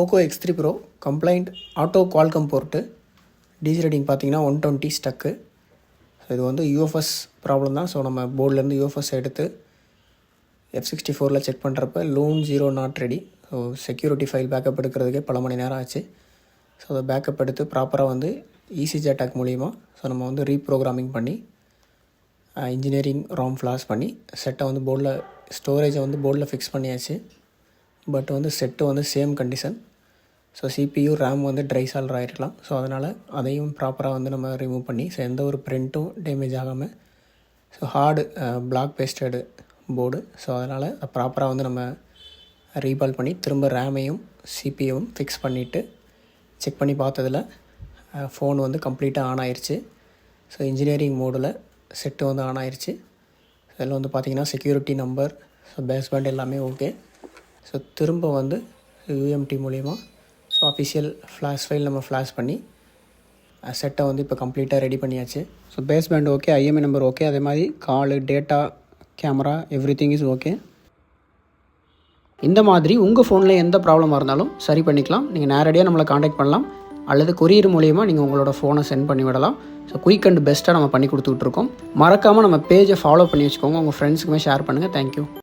Poco X3 Pro complaint auto Qualcomm port DC rating பார்த்தீங்கன்னா 120 ஸ்டக்கு. இது வந்து யூஎஃப்எஸ் ப்ராப்ளம் தான். ஸோ நம்ம போர்ட்லேருந்து யூஎஃப்எஸ் எடுத்து F64 செக் பண்ணுறப்ப loan 0 not ready. So security file backup எடுக்கிறதுக்கே பல மணி நேரம் ஆச்சு. ஸோ அதை பேக்கப் எடுத்து ப்ராப்பராக வந்து இசிஜி அட்டாக் மூலிமா ஸோ நம்ம வந்து ரீப்ரோக்ராமிங் பண்ணி இன்ஜினியரிங் ராம் ஃப்ளாஷ் பண்ணி செட்டை வந்து போர்டில் ஸ்டோரேஜை வந்து போர்டில் ஃபிக்ஸ் பண்ணியாச்சு. பட் வந்து செட்டு வந்து same condition. So CPU RAM வந்து ட்ரை சால்ர் ஆகிருக்கலாம். ஸோ அதனால் அதையும் ப்ராப்பராக வந்து நம்ம ரிமூவ் பண்ணி ஸோ எந்த ஒரு பிரிண்ட்டும் டேமேஜ் ஆகாமல் so hard block pasted board. So அதனால் ப்ராப்பராக வந்து நம்ம ரீபால் பண்ணி திரும்ப ரேமையும் CPUவும் ஃபிக்ஸ் பண்ணிவிட்டு செக் பண்ணி பார்த்ததில் ஃபோன் வந்து கம்ப்ளீட்டாக ஆன் ஆயிடுச்சு. ஸோ இன்ஜினியரிங் மோடில் செட்டு வந்து ஆன் ஆயிடுச்சு. இதில் வந்து பார்த்திங்கன்னா செக்யூரிட்டி நம்பர் ஸோ பேஸ்பேண்ட் எல்லாமே ஓகே. ஸோ திரும்ப வந்து UMT மூலிமா ஸோ அஃபிஷியல் ஃப்ளாஷ் ஃபைல் நம்ம ஃப்ளாஷ் பண்ணி செட்டை வந்து இப்போ கம்ப்ளீட்டாக ரெடி பண்ணியாச்சு. So baseband okay, IMEI number okay, அதே மாதிரி காலு, data, camera everything is okay. இந்த மாதிரி உங்கள் ஃபோனில் எந்த ப்ராப்ளமாக இருந்தாலும் சரி பண்ணிக்கலாம். நீங்கள் நேரடியாக நம்மளை காண்டாக்ட் பண்ணலாம் அல்லது கொரியர் மூலிமா நீங்கள் உங்களோட ஃபோனை சென்ட் பண்ணி விடலாம். ஸோ குயிக் அண்ட் பெஸ்ட்டாக நம்ம பண்ணி கொடுத்துட்ருக்கோம். மறக்காமல் நம்ம பேஜை ஃபாலோ பண்ணி வச்சுக்கோங்க. உங்கள் ஃப்ரெண்ட்ஸுக்குமே ஷேர் பண்ணுங்கள். தேங்க்யூ.